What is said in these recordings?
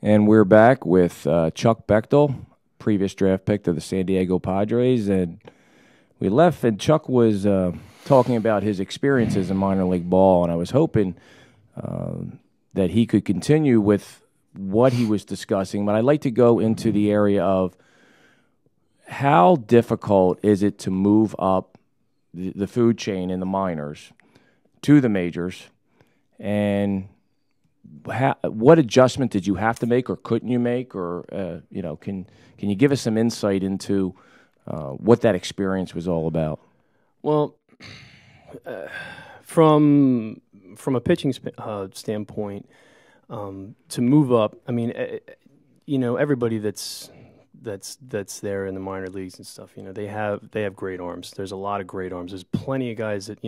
And we're back with Chuck Bechtel, previous draft pick to the San Diego Padres. And we left, and Chuck was talking about his experiences in minor league ball. And I was hoping that he could continue with what he was discussing. But I'd like to go into the area of how difficult is it to move up the food chain in the minors to the majors, and what adjustment did you have to make, or couldn't you make, or can you give us some insight into what that experience was all about? Well, from a pitching standpoint, to move up, I mean, everybody that's there in the minor leagues and stuff, they have great arms. There's a lot of great arms. There's plenty of guys that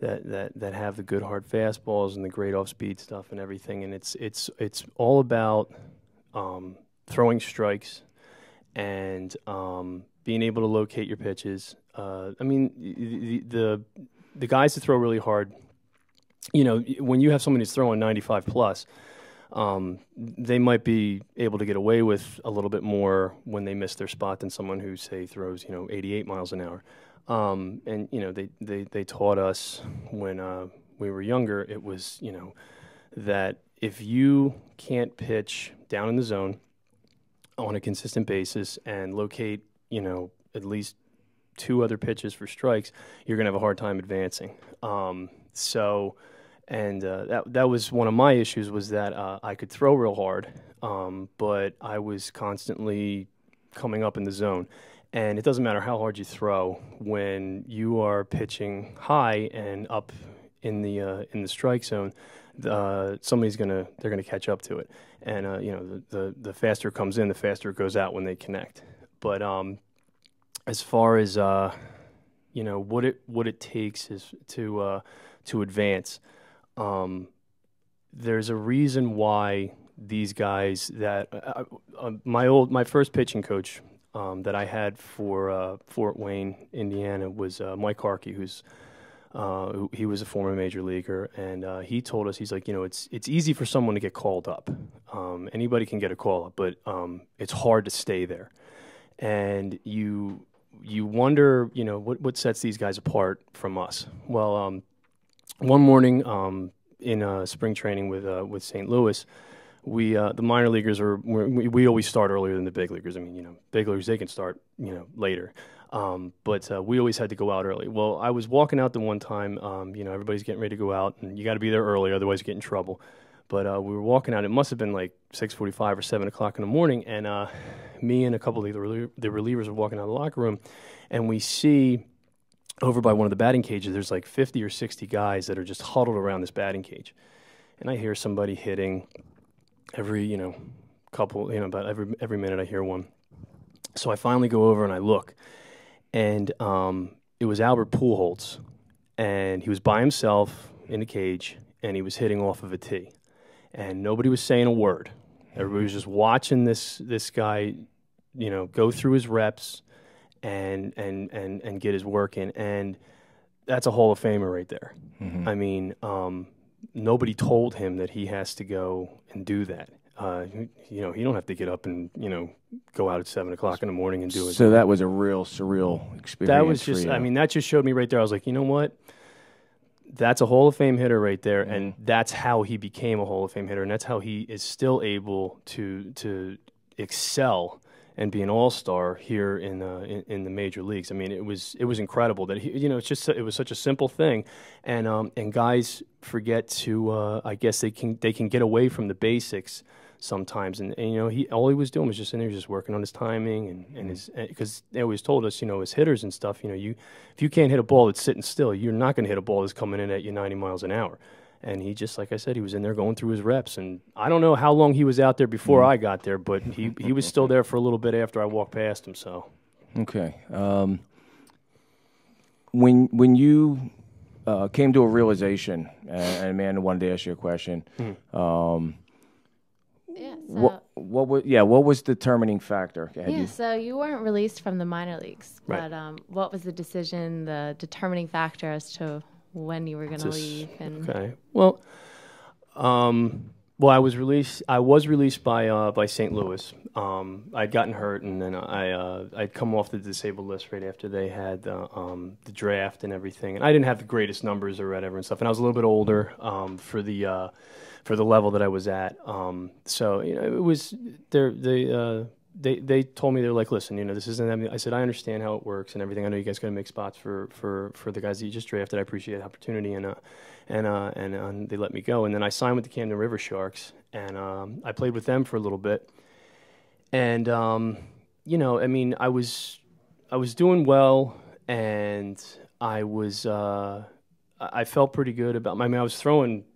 that have the good hard fastballs and the great off speed stuff and everything. And it's all about throwing strikes and being able to locate your pitches. I mean, the guys that throw really hard, when you have somebody who's throwing 95 plus, they might be able to get away with a little bit more when they miss their spot than someone who, say, throws 88 miles an hour. And they taught us when we were younger, it was that if you can't pitch down in the zone on a consistent basis and locate at least two other pitches for strikes, you're gonna have a hard time advancing. That was one of my issues, was that I could throw real hard, but I was constantly coming up in the zone. And it doesn't matter how hard you throw, when you are pitching high and up in the strike zone, they're gonna catch up to it. And the faster it comes in, the faster it goes out when they connect. But as far as what it takes is to advance. There's a reason why these guys that my first pitching coach that I had for Fort Wayne, Indiana, was Mike Harkey, he was a former major leaguer, and he told us, he's like, it's easy for someone to get called up. Anybody can get a call up, but it's hard to stay there. And you wonder, what sets these guys apart from us? Well, one morning in spring training with St. Louis, the minor leaguers we always start earlier than the big leaguers. I mean, big leaguers, they can start later, but we always had to go out early. Well, I was walking out the one time, everybody's getting ready to go out, and you got to be there early, otherwise you get in trouble. But we were walking out. It must have been like 6:45 or 7 o'clock in the morning, and me and a couple of the relievers were walking out of the locker room, and we see over by one of the batting cages, there's like 50 or 60 guys that are just huddled around this batting cage, and I hear somebody hitting. Every couple, about every minute I hear one. So I finally go over and I look, and it was Albert Pujols, and he was by himself in a cage, and he was hitting off of a tee, and nobody was saying a word. Everybody was just watching this guy, go through his reps and get his work in, and that's a Hall of Famer right there. Mm-hmm. I mean, nobody told him that he has to go and do that. He don't have to get up and go out at 7 o'clock in the morning and do it. So that was a real surreal experience. That was just, I mean, that just showed me right there. I was like, you know what? That's a Hall of Fame hitter right there, and that's how he became a Hall of Fame hitter, and that's how he is still able to excel and be an all-star here in the major leagues. I mean, it was incredible that it was such a simple thing, and guys forget to I guess they can get away from the basics sometimes, and all he was doing was just in there, just working on his timing and his, because they always told us, as hitters and stuff, if you can't hit a ball that's sitting still, you're not going to hit a ball that's coming in at you 90 miles an hour. And he just, like I said, he was in there going through his reps. And I don't know how long he was out there before I got there, but he was still there for a little bit after I walked past him. So, okay. When you came to a realization, and Amanda wanted to ask you a question. What was the determining factor? So you weren't released from the minor leagues, right. But what was the determining factor as to when you were going to leave? Okay. Well, Well, I was released by St. Louis. I'd gotten hurt, and then I'd come off the disabled list right after they had the draft and everything. And I didn't have the greatest numbers or whatever and stuff. And I was a little bit older for the level that I was at. So it was they told me, they're like, listen, this isn't. I said, I understand how it works and everything. I know you guys got to make spots for the guys that you just drafted. I appreciate the opportunity, and they let me go. And then I signed with the Camden River Sharks, and I played with them for a little bit. And I mean, I was doing well, and I felt pretty good about. I mean, I was throwing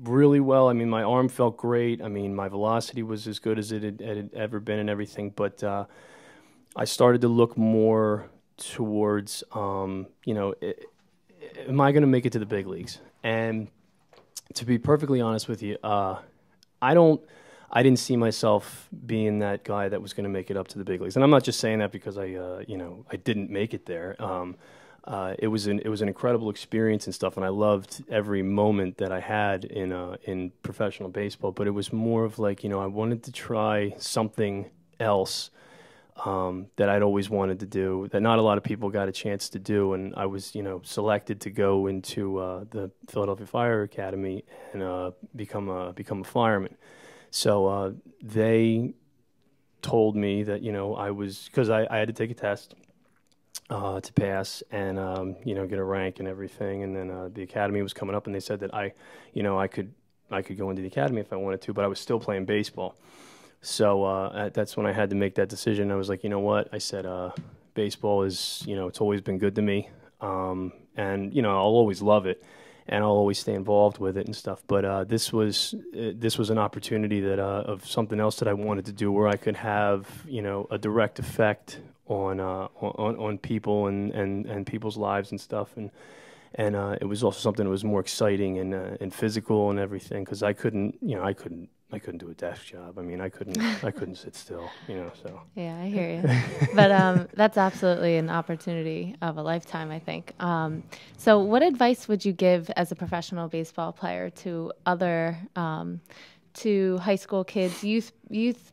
really well. I mean, my arm felt great. I mean, my velocity was as good as it had ever been and everything. But I started to look more towards, am I going to make it to the big leagues? And to be perfectly honest with you, I didn't see myself being that guy that was going to make it up to the big leagues. And I'm not just saying that because I didn't make it there. It was an incredible experience and stuff, and I loved every moment that I had in professional baseball. But it was more of like, I wanted to try something else that I'd always wanted to do, that not a lot of people got a chance to do. And I was, selected to go into the Philadelphia Fire Academy and become a fireman. So they told me that, I was, because I had to take a test to pass and, get a rank and everything. And then the academy was coming up, and they said that I could go into the academy if I wanted to, but I was still playing baseball. So that's when I had to make that decision. I was like, you know what? I said, baseball is, it's always been good to me. And, I'll always love it, and I'll always stay involved with it and stuff. But this was an opportunity that of something else that I wanted to do, where I could have, a direct effect on people and people's lives and stuff. And it was also something that was more exciting and physical and everything, because I couldn't do a desk job. I mean, I couldn't sit still, so. Yeah, I hear you. But that's absolutely an opportunity of a lifetime, I think. So what advice would you give as a professional baseball player to other, to high school kids, youth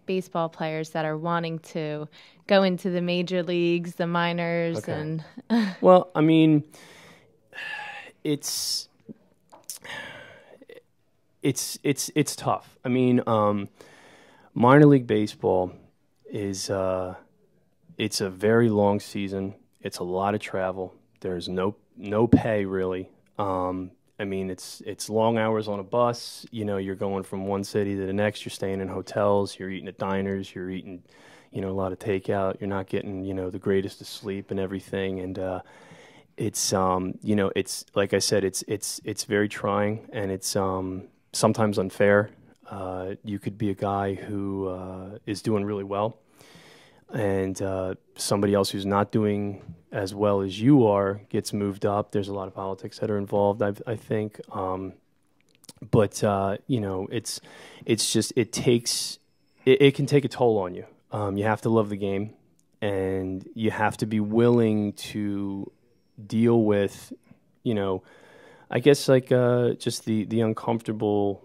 baseball players that are wanting to go into the major leagues, the minors? Okay. And well, I mean, it's tough. I mean, minor league baseball is it's a very long season. It's a lot of travel. There's no pay really. I mean, it's long hours on a bus. You're going from one city to the next. You're staying in hotels. You're eating at diners. You're eating, a lot of takeout. You're not getting, the greatest of sleep and everything. And it's it's like I said, it's very trying, and it's sometimes unfair. You could be a guy who is doing really well, and somebody else who's not doing as well as you are gets moved up. There's a lot of politics that are involved, I think. But it's just, it can take a toll on you. You have to love the game, and you have to be willing to deal with, I guess like just the uncomfortable,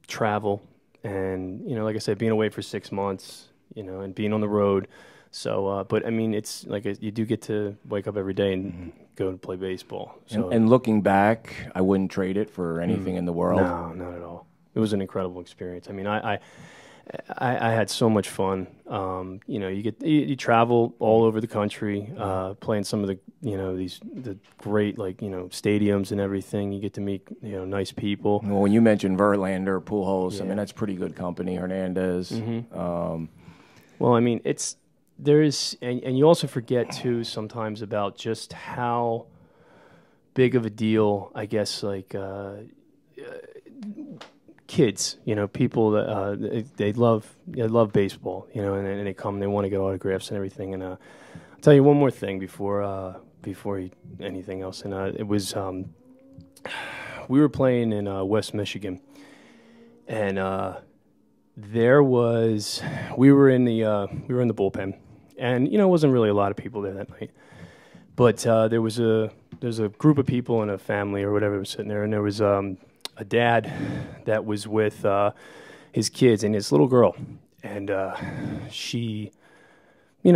travel, and like I said, being away for 6 months, and being on the road. So, but I mean, it's like you do get to wake up every day and go and play baseball. So, and looking back, I wouldn't trade it for anything in the world. No, not at all. It was an incredible experience. I mean, I had so much fun. You travel all over the country, playing some of the the great stadiums and everything. You get to meet nice people. Well, when you mentioned Verlander, Pujols, I mean that's pretty good company. Hernandez. Mm-hmm. Well, I mean and you also forget too sometimes about just how big of a deal, I guess, kids, people that they love baseball, and they come, they want to get autographs and everything. And I'll tell you one more thing before anything else. And it was we were playing in West Michigan, and we were in the bullpen, and it wasn't really a lot of people there that night, but there's a group of people and a family or whatever was sitting there, and there was a dad that was with his kids and his little girl, and she,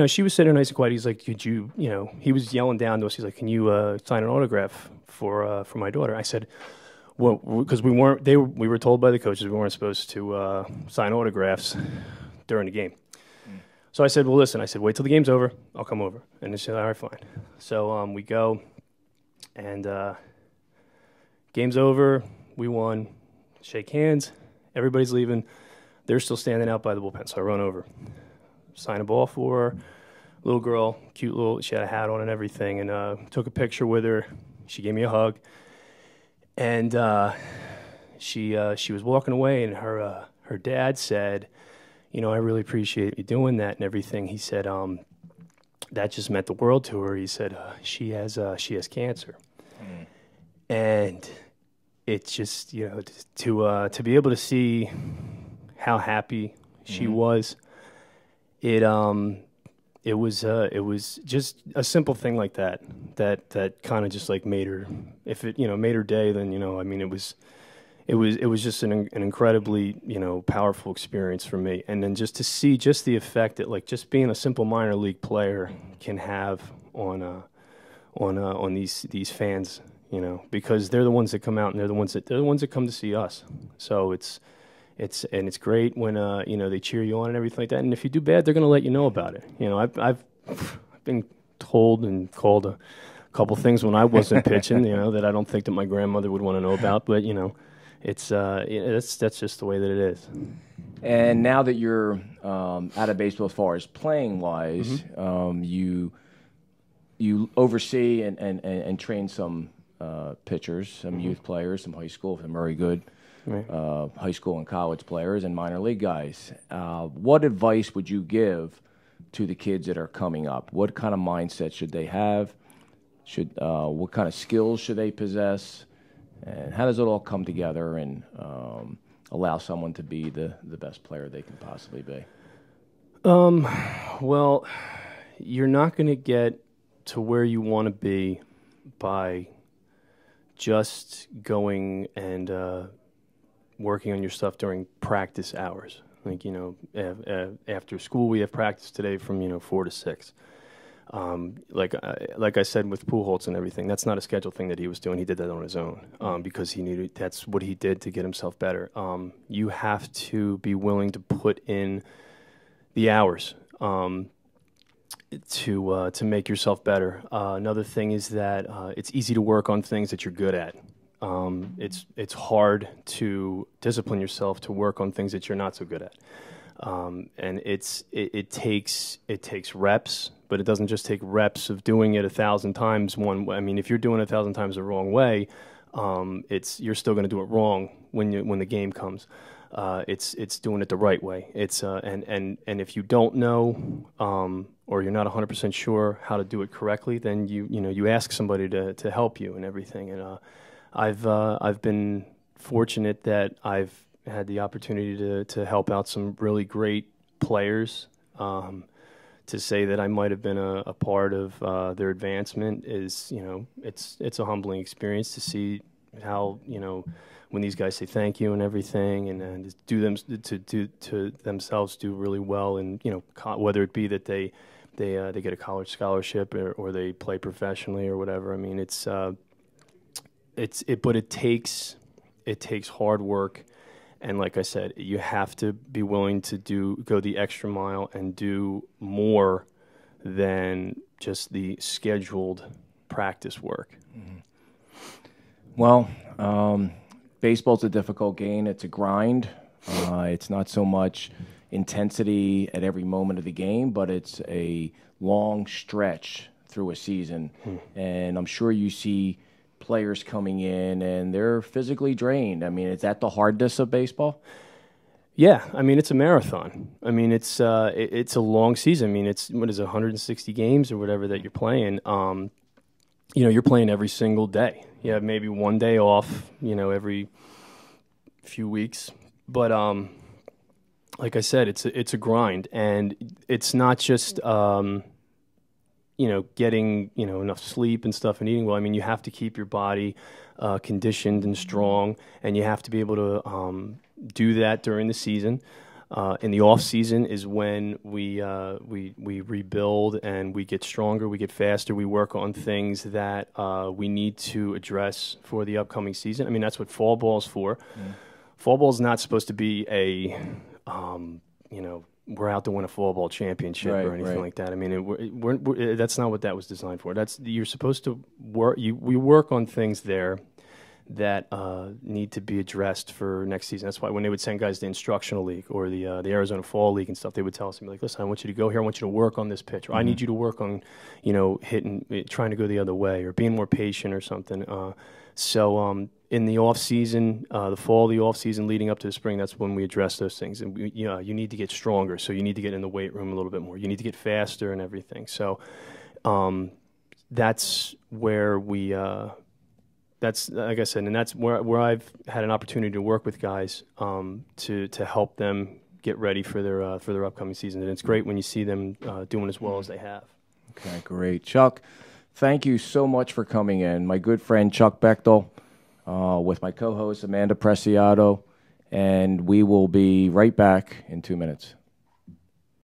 she was sitting nice and quiet. He's like, "Could you, He was yelling down to us. He's like, "Can you sign an autograph for my daughter?" I said, "Well, because we were told by the coaches we weren't supposed to sign autographs during the game." So I said, "Well, listen," I said, "wait till the game's over. I'll come over." And they said, "All right, fine." So we go, and game's over. We won. Shake hands. Everybody's leaving. They're still standing out by the bullpen. So I run over, sign a ball for her. Little girl, cute little. She had a hat on and everything, and took a picture with her. She gave me a hug, and she was walking away, and her dad said, "I really appreciate you doing that and everything." He said, "That just meant the world to her." He said, she has cancer." And it's just, to be able to see how happy she was, it was just a simple thing like that kind of just like made her, if it, made her day, then, it was just an incredibly, powerful experience for me. And then just to see just the effect that, like, just being a simple minor league player can have on these fans, because they're the ones that come out, and they're the ones that come to see us. So it's great when they cheer you on and everything like that. And if you do bad, they're going to let you know about it. I've been told and called a couple things when I wasn't pitching, that I don't think that my grandmother would want to know about, but it's that's just the way that it is. And now that you're out of baseball as far as playing wise, you oversee and train some pitchers, some youth players, some high school, some very good high school and college players, and minor league guys. What advice would you give to the kids that are coming up? What kind of mindset should they have? What kind of skills should they possess? And how does it all come together and allow someone to be the best player they can possibly be? Well, you're not going to get to where you want to be by just going and working on your stuff during practice hours. Like, after school we have practice today from 4 to 6. Like I said with Pujols and everything, that's not a scheduled thing that he was doing. He did that on his own because he knew that's what he did to get himself better. You have to be willing to put in the hours to make yourself better. Another thing is that it's easy to work on things that you're good at. It's hard to discipline yourself to work on things that you're not so good at. And it takes reps, but it doesn't just take reps of doing it 1,000 times one way. I mean, if you're doing it 1,000 times the wrong way, you're still going to do it wrong when the game comes. It's doing it the right way. And if you don't know, or you're not 100% sure how to do it correctly, then you ask somebody to help you and everything. And I've been fortunate that I've had the opportunity to help out some really great players. To say that I might have been a part of their advancement is, it's a humbling experience to see how, when these guys say thank you and everything, and to themselves do really well, and whether it be that they get a college scholarship or they play professionally or whatever. I mean, but it takes hard work. And like I said, you have to be willing to go the extra mile and do more than just the scheduled practice work. Mm-hmm. Well, baseball's a difficult game. It's a grind. It's not so much intensity at every moment of the game, but it's a long stretch through a season. And I'm sure you see players coming in and they're physically drained. I mean, is that the hardness of baseball? Yeah, I mean, it's a marathon. I mean, it's a long season. I mean, it's 160 games or whatever that you're playing. You're playing every single day. You have maybe one day off, every few weeks. But like I said, it's a grind, and it's not just getting enough sleep and stuff and eating well. I mean, you have to keep your body conditioned and strong, and you have to be able to do that during the season. In the off season is when we rebuild and we get stronger, we get faster, we work on things that we need to address for the upcoming season. I mean, that's what fall ball's for. Fall ball's not supposed to be a we're out to win a fall ball championship or anything like that. I mean, that's not what that was designed for. You're supposed to work. We work on things there that need to be addressed for next season. That's why when they would send guys to the instructional league or the Arizona Fall League and stuff, they would tell us, like, listen, I want you to go here. I want you to work on this pitch. Or I need you to work on, trying to go the other way or being more patient or something. So in the off season, the off season leading up to the spring, that's when we address those things. And you need to get stronger, so you need to get in the weight room a little bit more. You need to get faster and everything. So that's where we. That's like I said, and that's where I've had an opportunity to work with guys to help them get ready for their upcoming season. And it's great when you see them doing as well as they have. Okay, great, Chuck. Thank you so much for coming in. My good friend Chuck Bechtel, with my co-host Amanda Preciado, and we will be right back in 2 minutes.